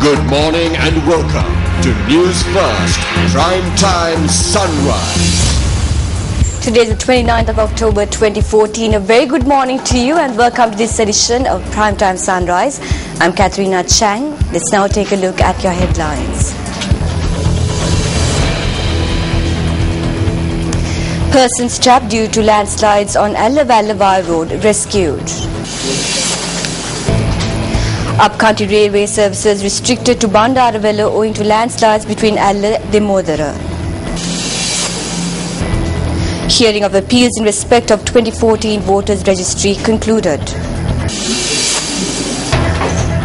Good morning and welcome to News First Prime Time Sunrise. Today is the 29th of October 2014. A very good morning to you and welcome to this edition of Primetime Sunrise. I'm Katharina Chang. Let's now take a look at your headlines. Persons trapped due to landslides on Allavallavai Road rescued. Upcountry railway services restricted to Bandaravella owing to landslides between Alla Demodara. Hearing of appeals in respect of 2014 voters registry concluded.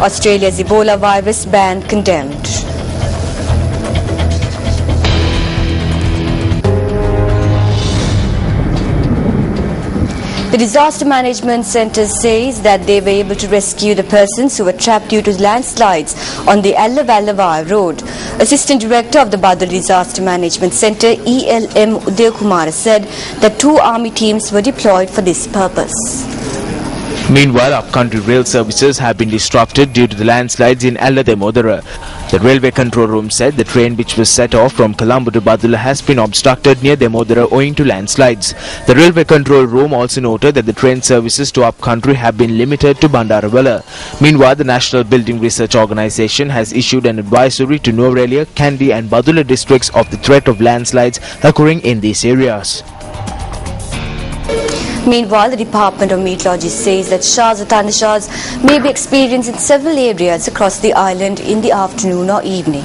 Australia's Ebola virus ban condemned. The Disaster Management Centre says that they were able to rescue the persons who were trapped due to landslides on the Allavallavai Road. Assistant Director of the Badal Disaster Management Centre, ELM Udayakumara, said that 2 army teams were deployed for this purpose. Meanwhile, upcountry rail services have been disrupted due to the landslides in Alla Demodara. The railway control room said the train which was set off from Colombo to Badula has been obstructed near Demodara owing to landslides. The railway control room also noted that the train services to upcountry have been limited to Bandaravella. Meanwhile, the National Building Research Organisation has issued an advisory to Nuwara, Kandy and Badula districts of the threat of landslides occurring in these areas. Meanwhile, the Department of Meteorology says that showers or thundershowers may be experienced in several areas across the island in the afternoon or evening.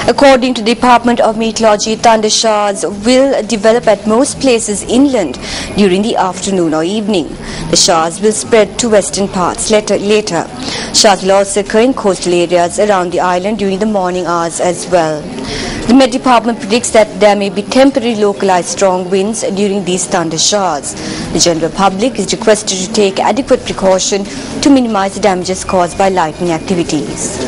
According to the Department of Meteorology, thundershowers will develop at most places inland during the afternoon or evening. The showers will spread to western parts later. Showers will also occur in coastal areas around the island during the morning hours as well. The Met Department predicts that there may be temporary localized strong winds during these thunder showers. The general public is requested to take adequate precaution to minimize the damages caused by lightning activities.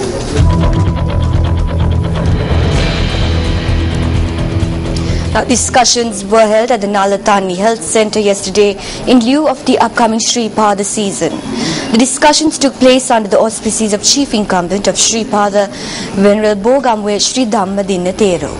Now, discussions were held at the Nalatani Health Centre yesterday in lieu of the upcoming Sri Pada season. The discussions took place under the auspices of Chief Incumbent of Sri Pada, Venerable Bogamwe Sri Dhammadinna Thero.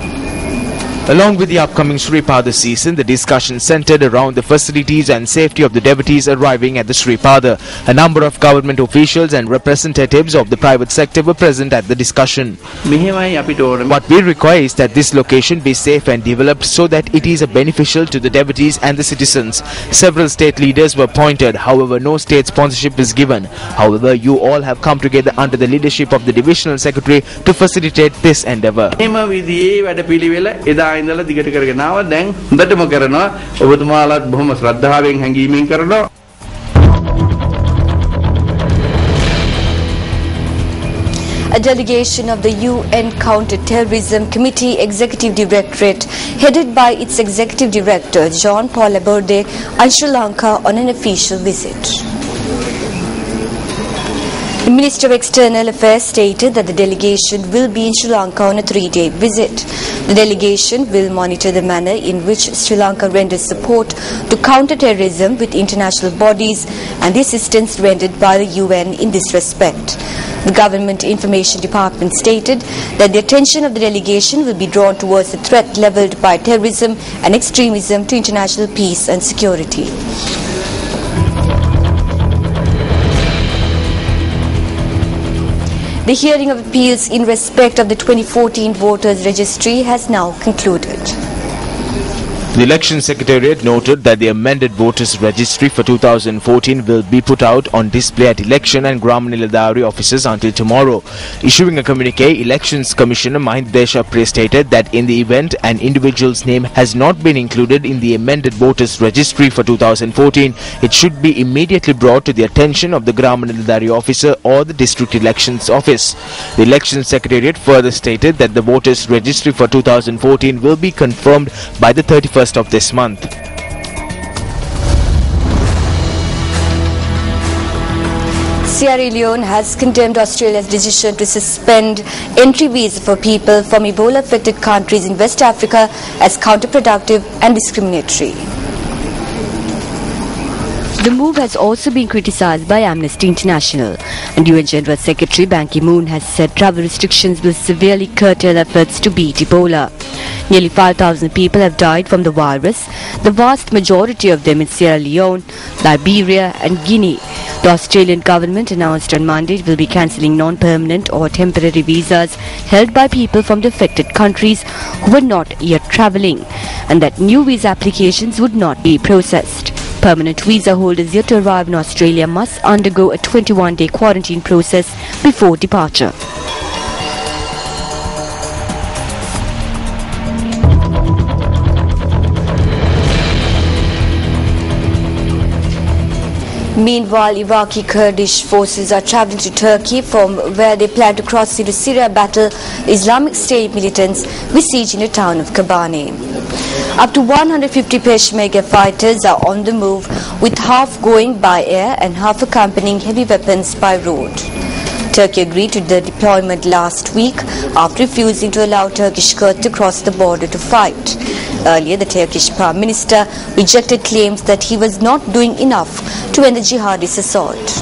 Along with the upcoming Sri Pada season, the discussion centered around the facilities and safety of the devotees arriving at the Sri Pada. A number of government officials and representatives of the private sector were present at the discussion. What we require is that this location be safe and developed so that it is beneficial to the devotees and the citizens. Several state leaders were appointed, however no state sponsorship is given. However, you all have come together under the leadership of the Divisional Secretary to facilitate this endeavour. ඉඳලා දිගට කරගෙන ආවා දැන් හොඳටම කරනවා ඔබතුමාලාත් බොහොම ශ්‍රද්ධාවෙන් හැංගීමෙන් කරනවා. A delegation of the UN Counter-Terrorism Committee Executive Directorate, headed by its Executive Director John Paul Laborde, on Sri Lanka on an official visit. The Minister of External Affairs stated that the delegation will be in Sri Lanka on a 3-day visit. The delegation will monitor the manner in which Sri Lanka renders support to counter-terrorism with international bodies and the assistance rendered by the UN in this respect. The Government Information Department stated that the attention of the delegation will be drawn towards the threat levelled by terrorism and extremism to international peace and security. The hearing of appeals in respect of the 2014 voters registry has now concluded. The Election Secretariat noted that the amended voters registry for 2014 will be put out on display at Election and Gramanilladari offices until tomorrow. Issuing a communique, Elections Commissioner Mahinda Deshapre stated that in the event an individual's name has not been included in the amended voters registry for 2014, it should be immediately brought to the attention of the Gramanilladari officer or the District Elections Office. The Election Secretariat further stated that the voters registry for 2014 will be confirmed by the 31st of this month. Sierra Leone has condemned Australia's decision to suspend entry visa for people from Ebola-affected countries in West Africa as counterproductive and discriminatory. The move has also been criticized by Amnesty International, and UN General Secretary Ban Ki-moon has said travel restrictions will severely curtail efforts to beat Ebola. Nearly 5,000 people have died from the virus, the vast majority of them in Sierra Leone, Liberia and Guinea. The Australian government announced on Monday it will be cancelling non-permanent or temporary visas held by people from the affected countries who were not yet travelling, and that new visa applications would not be processed. Permanent visa holders yet to arrive in Australia must undergo a 21-day quarantine process before departure. Meanwhile, Iraqi Kurdish forces are travelling to Turkey from where they plan to cross into Syria to battle Islamic State militants besieging the town of Kobane. Up to 150 Peshmerga fighters are on the move, with half going by air and half accompanying heavy weapons by road. Turkey agreed to the deployment last week after refusing to allow Turkish Kurds to cross the border to fight. Earlier, the Turkish Prime Minister rejected claims that he was not doing enough to end the jihadist assault.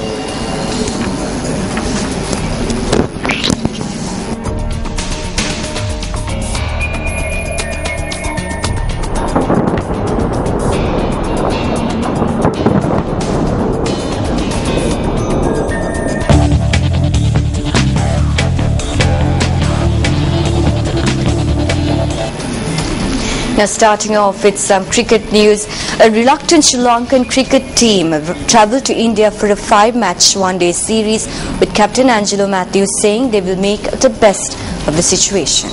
Now starting off with some cricket news, a reluctant Sri Lankan cricket team have travelled to India for a 5-match one-day series, with Captain Angelo Matthews saying they will make the best of the situation.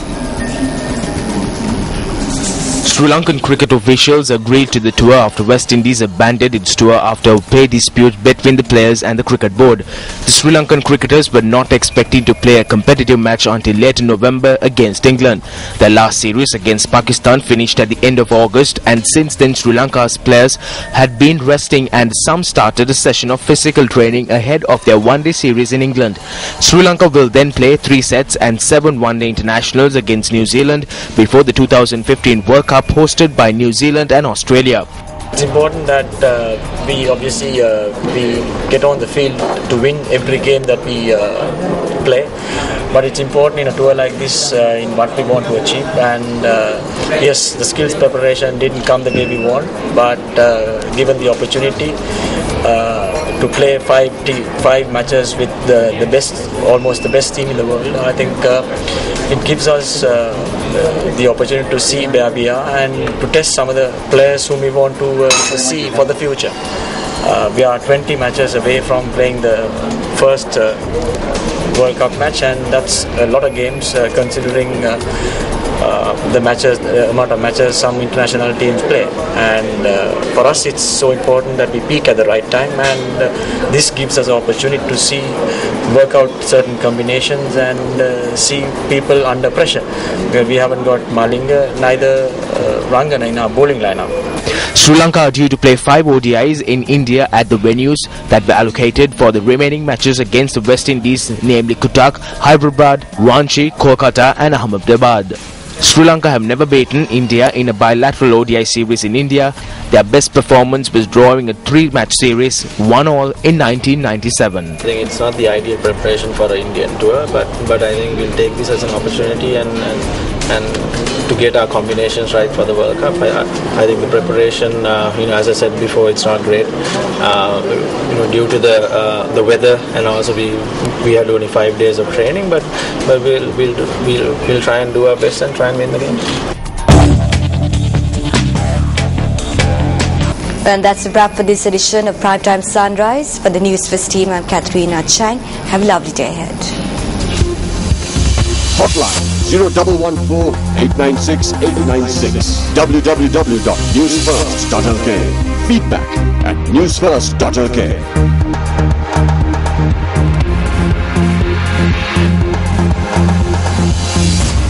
Sri Lankan cricket officials agreed to the tour after West Indies abandoned its tour after a pay dispute between the players and the cricket board. The Sri Lankan cricketers were not expecting to play a competitive match until late in November against England. Their last series against Pakistan finished at the end of August, and since then Sri Lanka's players had been resting and some started a session of physical training ahead of their one-day series in England. Sri Lanka will then play 3 sets and 7 one-day internationals against New Zealand before the 2015 World Cup hosted by New Zealand and Australia. It's important that we obviously we get on the field to win every game that we play, but it's important in a tour like this in what we want to achieve. And yes, the skills preparation didn't come the way we want, but given the opportunity to play 5 matches with the best, almost the best team in the world, I think it gives us the opportunity to see where we are and to test some of the players whom we want to see for the future. We are 20 matches away from playing the first World Cup match, and that's a lot of games considering the amount of matches some international teams play. And for us it's so important that we peak at the right time, and this gives us an opportunity to work out certain combinations and see people under pressure, where we haven't got Malinga, neither Rangana in our bowling lineup. Sri Lanka are due to play 5 ODIs in India at the venues that were allocated for the remaining matches against the West Indies, namely Cuttack, Hyderabad, Ranchi, Kolkata and Ahmedabad. Sri Lanka have never beaten India in a bilateral ODI series in India. Their best performance was drawing a 3-match series, 1-all in 1997. I think it's not the ideal preparation for an Indian tour, but I think we'll take this as an opportunity and to get our combinations right for the World Cup. I think the preparation, as I said before, it's not great, due to the weather, and also we had only 5 days of training, but we'll try and do our best and try and win the game. And that's a wrap for this edition of Primetime Sunrise. For the Newsfirst team, I'm Katharina Chang. Have a lovely day ahead. Hotline 0114-896-896. www.newsfirst.lk. Feedback at newsfirst.lk.